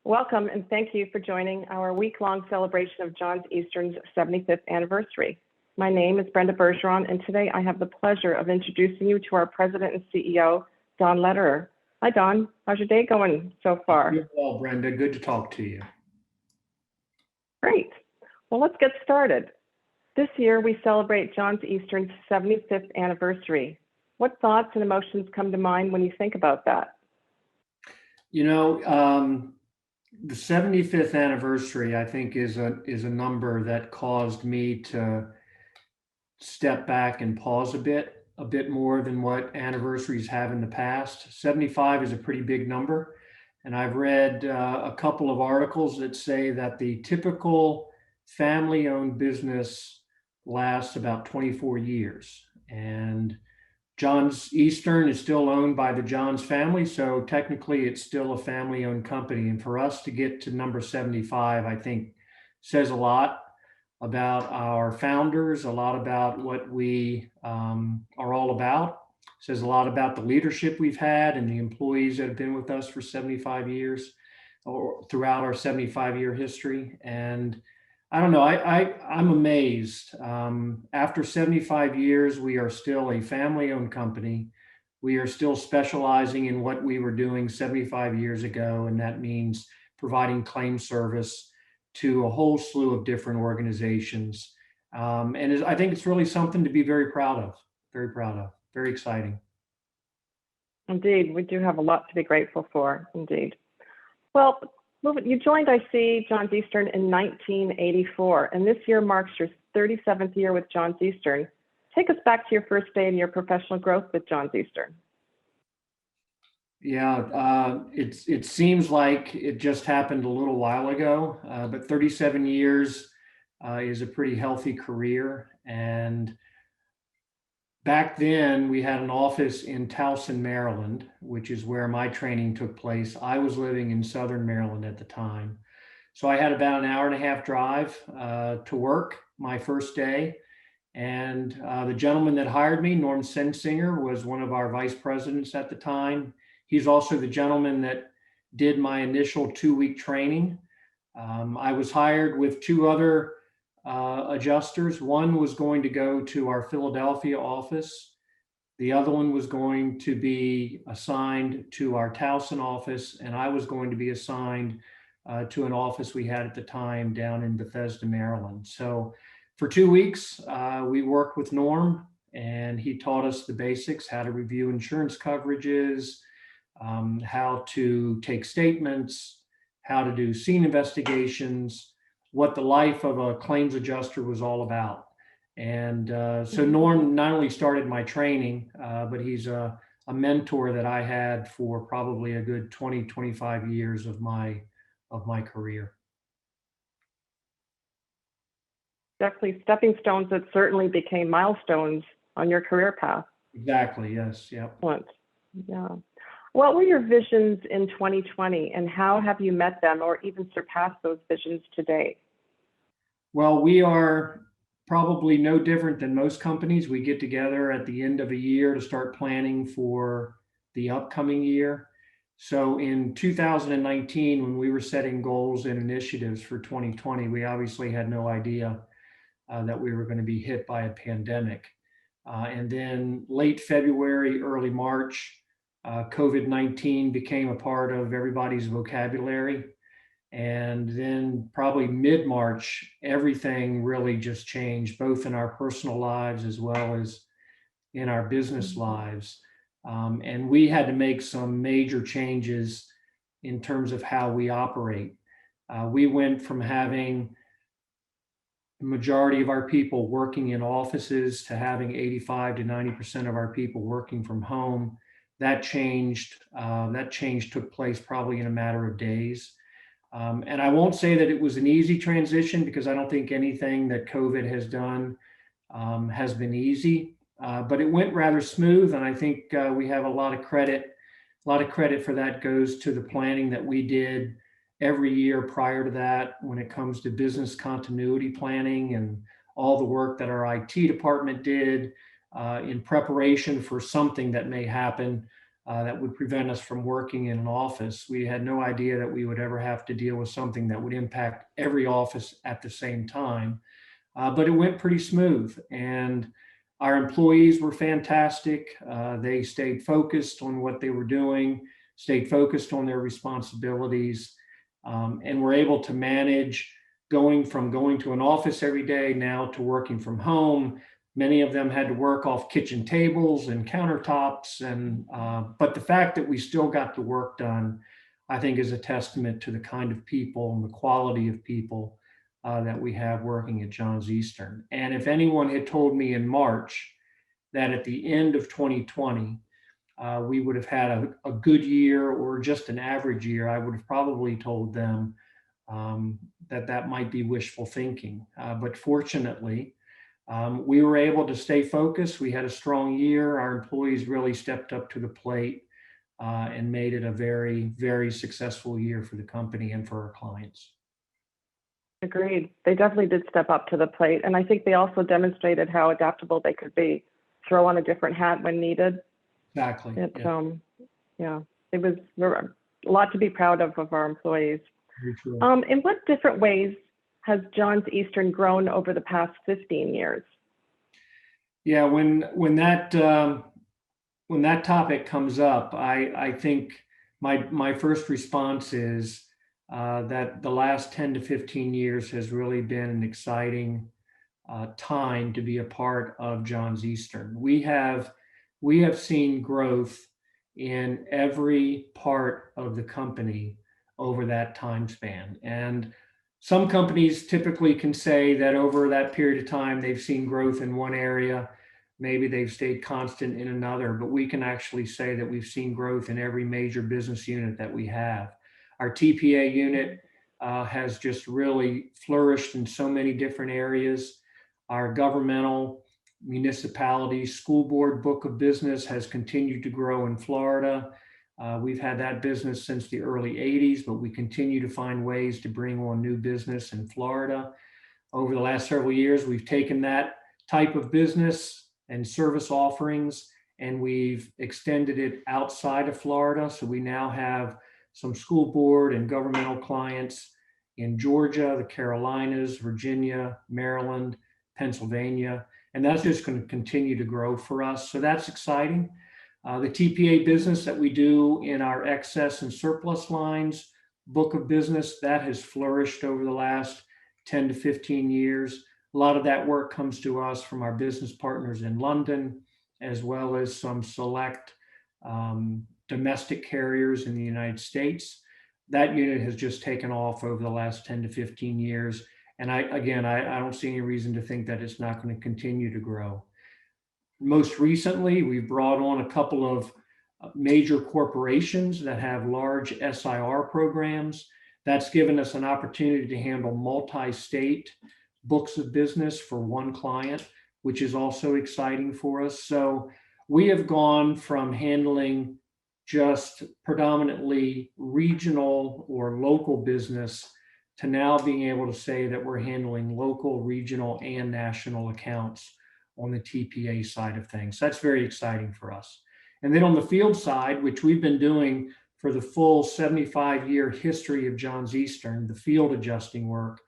Welcome and thank you for joining our week-long celebration of Johns Eastern's 75th anniversary. My name is Brenda Bergeron, and today I have the pleasure of introducing you to our President and CEO, Don Lederer. Hi, Don. How's your day going so far? Good, well, Brenda, good to talk to you. Great. Well, let's get started. This year, we celebrate Johns Eastern's 75th anniversary. What thoughts and emotions come to mind when you think about that? You know, the 75th anniversary, I think, is a number that caused me to step back and pause a bit more than what anniversaries have in the past. 75 is a pretty big number, and I've read a couple of articles that say that the typical family-owned business lasts about 24 years, and Johns Eastern is still owned by the Johns family, so technically it's still a family-owned company. And for us to get to number 75, I think says a lot about our founders, a lot about what we are all about. Says a lot about the leadership we've had and the employees that have been with us for 75 years or throughout our 75-year history. And I don't know, I'm amazed. After 75 years, we are still a family-owned company. We are still specializing in what we were doing 75 years ago, and that means providing claim service to a whole slew of different organizations. I think it's really something to be very proud of, very exciting. Indeed, we do have a lot to be grateful for, indeed. Well, you joined, I see, Johns Eastern in 1984, and this year marks your 37th year with Johns Eastern. Take us back to your first day in your professional growth with Johns Eastern. Yeah, it seems like it just happened a little while ago, but 37 years is a pretty healthy career. And back then, we had an office in Towson, Maryland, which is where my training took place. I was living in Southern Maryland at the time. So I had about an hour and a half drive to work my first day. And the gentleman that hired me, Norm Sensinger, was one of our vice presidents at the time. He's also the gentleman that did my initial 2-week training. I was hired with 2 other adjusters. One was going to go to our Philadelphia office. The other one was going to be assigned to our Towson office, and I was going to be assigned to an office we had at the time down in Bethesda, Maryland. So for 2 weeks, we worked with Norm, and he taught us the basics: how to review insurance coverages, how to take statements, how to do scene investigations, what the life of a claims adjuster was all about. And so Norm not only started my training, but he's a mentor that I had for probably a good 20, 25 years of my career. Definitely stepping stones that certainly became milestones on your career path. Exactly, yes, yep. Excellent. Yeah. What were your visions in 2020, and how have you met them or even surpassed those visions to date? Well, we are probably no different than most companies. We get together at the end of a year to start planning for the upcoming year. So in 2019, when we were setting goals and initiatives for 2020, we obviously had no idea that we were going to be hit by a pandemic. And then late February, early March, COVID-19 became a part of everybody's vocabulary. And then probably mid-March, everything really just changed, both in our personal lives as well as in our business lives. And we had to make some major changes in terms of how we operate. We went from having the majority of our people working in offices to having 85 to 90% of our people working from home. That change took place probably in a matter of days. And I won't say that it was an easy transition, because I don't think anything that COVID has done has been easy, but it went rather smooth. And I think we have a lot of credit. A lot of credit for that goes to the planning that we did every year prior to that, when it comes to business continuity planning and all the work that our IT department did in preparation for something that may happen that would prevent us from working in an office. We had no idea that we would ever have to deal with something that would impact every office at the same time. But it went pretty smooth, and our employees were fantastic. They stayed focused on what they were doing, stayed focused on their responsibilities, and were able to manage going to an office every day now to working from home. Many of them had to work off kitchen tables and countertops, and but the fact that we still got the work done, I think, is a testament to the kind of people and the quality of people that we have working at Johns Eastern. And if anyone had told me in March that at the end of 2020, we would have had a good year or just an average year, I would have probably told them that might be wishful thinking. But fortunately, we were able to stay focused. We had a strong year. Our employees really stepped up to the plate and made it a very, very successful year for the company and for our clients. Agreed. They definitely did step up to the plate. And I think they also demonstrated how adaptable they could be, throw on a different hat when needed. Exactly. Yeah, it was a lot to be proud of our employees. Very true. In what different ways has Johns Eastern grown over the past 15 years? Yeah, when that topic comes up, I think my first response is that the last 10 to 15 years has really been an exciting time to be a part of Johns Eastern. We have seen growth in every part of the company over that time span. And some companies typically can say that over that period of time, they've seen growth in one area. Maybe they've stayed constant in another, but we can actually say that we've seen growth in every major business unit that we have. Our TPA unit has just really flourished in so many different areas. Our governmental, municipality, school board book of business has continued to grow in Florida. We've had that business since the early 80s, but we continue to find ways to bring on new business in Florida. Over the last several years, we've taken that type of business and service offerings, and we've extended it outside of Florida. So we now have some school board and governmental clients in Georgia, the Carolinas, Virginia, Maryland, Pennsylvania, and that's just going to continue to grow for us. So that's exciting. The TPA business that we do in our excess and surplus lines book of business, that has flourished over the last 10 to 15 years. A lot of that work comes to us from our business partners in London, as well as some select domestic carriers in the United States. That unit has just taken off over the last 10 to 15 years. And I don't see any reason to think that it's not going to continue to grow. Most recently, we've brought on a couple of major corporations that have large SIR programs. That's given us an opportunity to handle multi-state books of business for one client, which is also exciting for us. So we have gone from handling just predominantly regional or local business to now being able to say that we're handling local, regional, and national accounts on the TPA side of things. That's very exciting for us. And then on the field side, which we've been doing for the full 75-year history of Johns Eastern, the field adjusting work,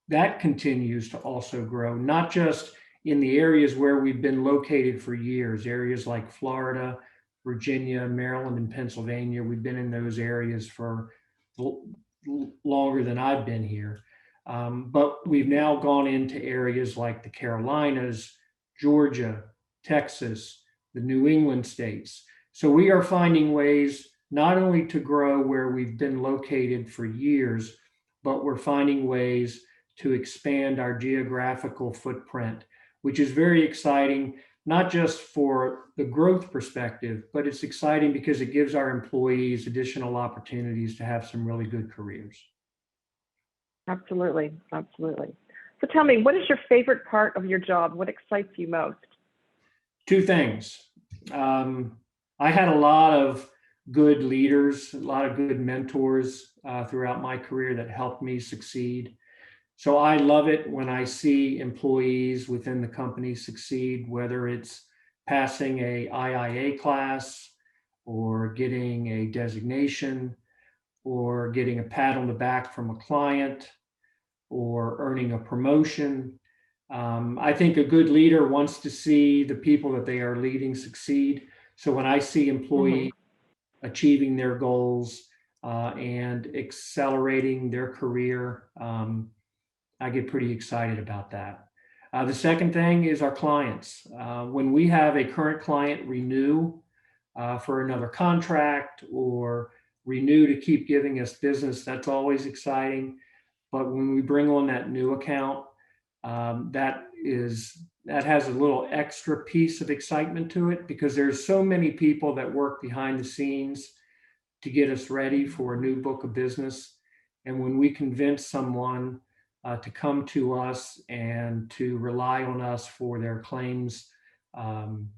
that continues to also grow, not just in the areas where we've been located for years, areas like Florida, Virginia, Maryland, and Pennsylvania. We've been in those areas for longer than I've been here. But we've now gone into areas like the Carolinas, Georgia, Texas, the New England states. So we are finding ways not only to grow where we've been located for years, but we're finding ways to expand our geographical footprint, which is very exciting, not just for the growth perspective, but it's exciting because it gives our employees additional opportunities to have some really good careers. Absolutely, absolutely. So tell me, what is your favorite part of your job? What excites you most? Two things. I had a lot of good leaders, a lot of good mentors throughout my career that helped me succeed. So I love it when I see employees within the company succeed, whether it's passing a IIA class, or getting a designation or getting a pat on the back from a client or earning a promotion. I think a good leader wants to see the people that they are leading succeed. So when I see employees achieving their goals and accelerating their career, I get pretty excited about that. The second thing is our clients. When we have a current client renew for another contract or renew to keep giving us business, that's always exciting. But when we bring on that new account, that has a little extra piece of excitement to it because there's so many people that work behind the scenes to get us ready for a new book of business. And when we convince someone to come to us and to rely on us for their claims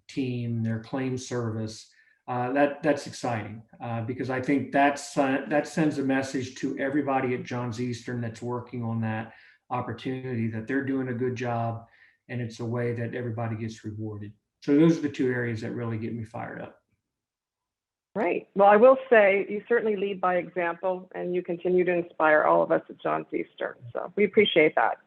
team, their claims service, that's exciting because I think that sends a message to everybody at Johns Eastern that's working on that opportunity that they're doing a good job, and it's a way that everybody gets rewarded. So those are the two areas that really get me fired up. Great. Well, I will say you certainly lead by example, and you continue to inspire all of us at Johns Eastern. So we appreciate that.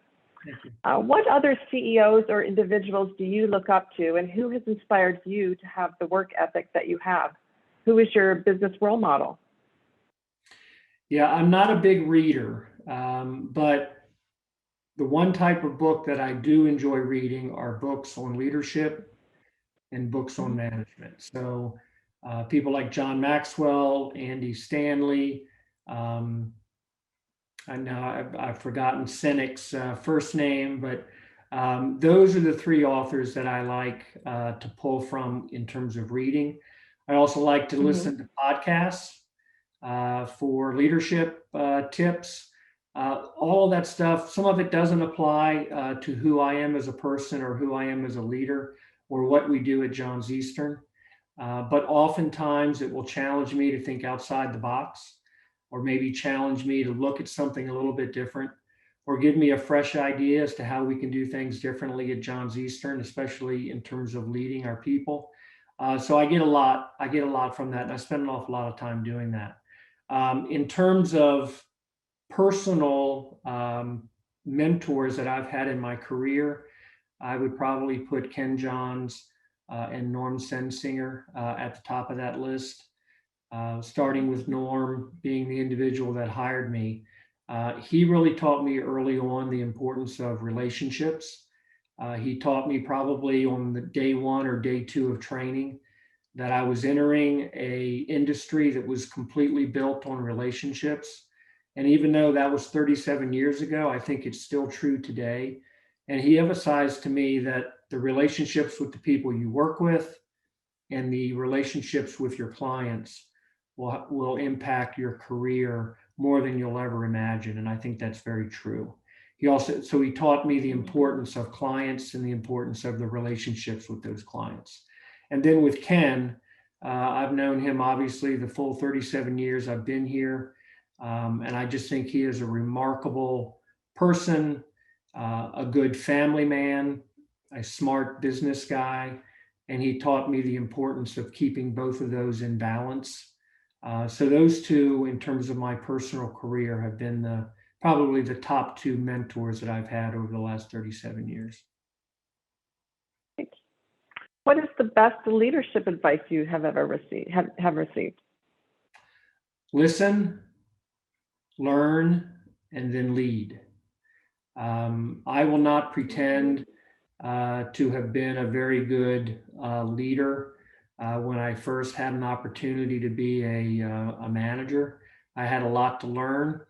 Thank you. What other CEOs or individuals do you look up to, and who has inspired you to have the work ethic that you have? Who is your business role model? Yeah, I'm not a big reader, but the one type of book that I do enjoy reading are books on leadership and books on management. So people like John Maxwell, Andy Stanley. I know I've forgotten Senec's first name, but those are the three authors that I like to pull from in terms of reading. I also like to listen to podcasts for leadership tips. All of that stuff, some of it doesn't apply to who I am as a person or who I am as a leader or what we do at Johns Eastern. But oftentimes it will challenge me to think outside the box, or maybe challenge me to look at something a little bit different, or give me a fresh idea as to how we can do things differently at Johns Eastern, especially in terms of leading our people. So I get a lot from that, and I spend an awful lot of time doing that. In terms of personal mentors that I've had in my career, I would probably put Ken Johns and Norm Sensinger at the top of that list. Starting with Norm being the individual that hired me. He really taught me early on the importance of relationships. He taught me probably on the day one or day two of training that I was entering a industry that was completely built on relationships. And even though that was 37 years ago, I think it's still true today. And he emphasized to me that the relationships with the people you work with and the relationships with your clients will impact your career more than you'll ever imagine. And I think that's very true. He taught me the importance of clients and the importance of the relationships with those clients. And then with Ken, I've known him obviously the full 37 years I've been here. And I just think he is a remarkable person, a good family man, a smart business guy. And he taught me the importance of keeping both of those in balance. So those two, in terms of my personal career, have been probably the top two mentors that I've had over the last 37 years. What is the best leadership advice you have ever received? Listen, learn, and then lead. I will not pretend to have been a very good leader. When I first had an opportunity to be a manager, I had a lot to learn.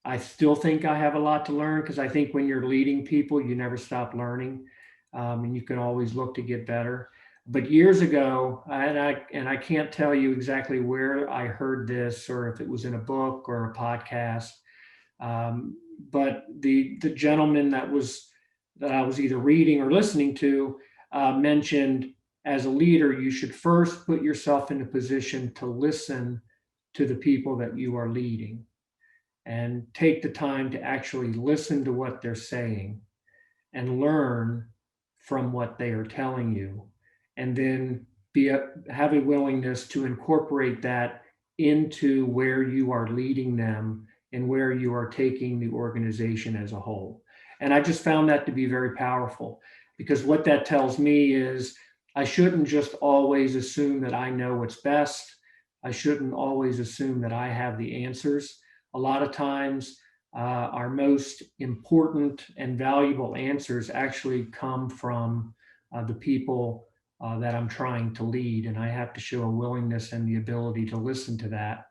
I still think I have a lot to learn because I think when you're leading people, you never stop learning, and you can always look to get better. But years ago, and I can't tell you exactly where I heard this or if it was in a book or a podcast, but the gentleman that I was either reading or listening to mentioned, as a leader, you should first put yourself in a position to listen to the people that you are leading and take the time to actually listen to what they're saying and learn from what they are telling you, and then have a willingness to incorporate that into where you are leading them and where you are taking the organization as a whole. And I just found that to be very powerful, because what that tells me is I shouldn't just always assume that I know what's best. I shouldn't always assume that I have the answers. A lot of times, our most important and valuable answers actually come from the people that I'm trying to lead, and I have to show a willingness and the ability to listen to that.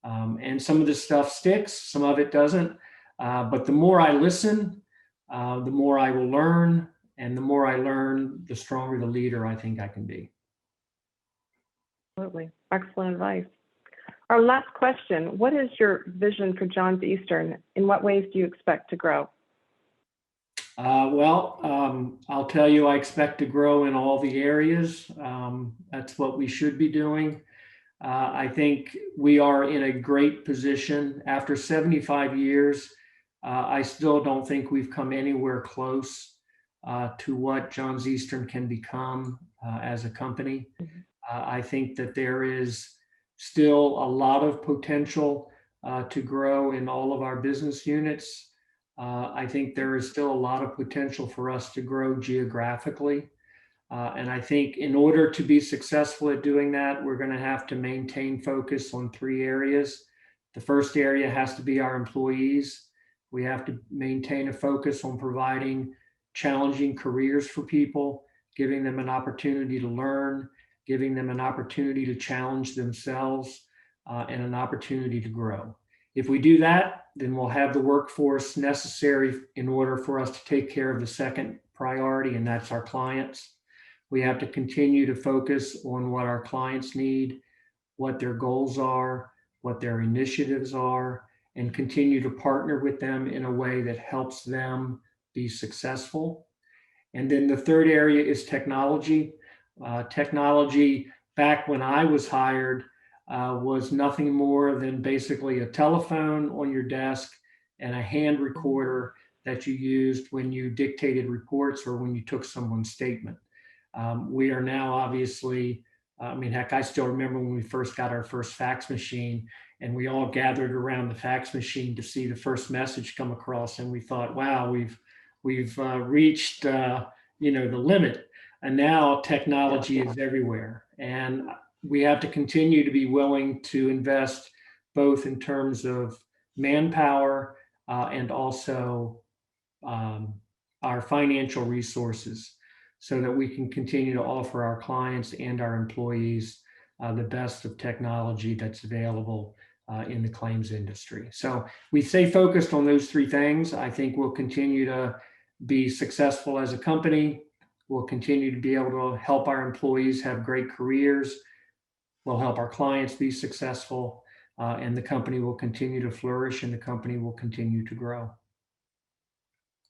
And some of this stuff sticks, some of it doesn't. But the more I listen, the more I will learn, and the more I learn, the stronger the leader I think I can be. Absolutely. Excellent advice. Our last question, what is your vision for Johns Eastern? In what ways do you expect to grow? I'll tell you, I expect to grow in all the areas. That's what we should be doing. I think we are in a great position. After 75 years, I still don't think we've come anywhere close to what Johns Eastern can become as a company. I think that there is still a lot of potential to grow in all of our business units. I think there is still a lot of potential for us to grow geographically. And I think in order to be successful at doing that, we're going to have to maintain focus on three areas. The first area has to be our employees. We have to maintain a focus on providing challenging careers for people, giving them an opportunity to learn, giving them an opportunity to challenge themselves, and an opportunity to grow. If we do that, then we'll have the workforce necessary in order for us to take care of the second priority, and that's our clients. We have to continue to focus on what our clients need, what their goals are, what their initiatives are, and continue to partner with them in a way that helps them be successful. And then the third area is technology. Technology, back when I was hired, was nothing more than basically a telephone on your desk and a hand recorder that you used when you dictated reports or when you took someone's statement. We are now obviously, heck, I still remember when we first got our first fax machine and we all gathered around the fax machine to see the first message come across, and we thought, wow, we've reached the limit. And now technology is everywhere, and we have to continue to be willing to invest both in terms of manpower and also our financial resources, so that we can continue to offer our clients and our employees the best of technology that's available in the claims industry. So we stay focused on those three things. I think we'll continue to be successful as a company. We'll continue to be able to help our employees have great careers. We'll help our clients be successful, and the company will continue to flourish, and the company will continue to grow.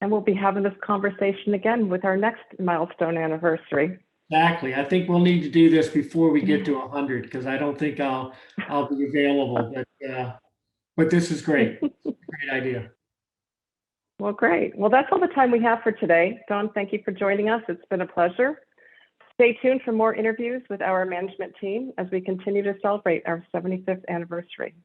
And we'll be having this conversation again with our next milestone anniversary. Exactly. I think we'll need to do this before we get to 100, because I don't think I'll be available. But this is great. It's a great idea. Well, great. Well, that's all the time we have for today. Don, thank you for joining us. It's been a pleasure. Stay tuned for more interviews with our management team as we continue to celebrate our 75th anniversary.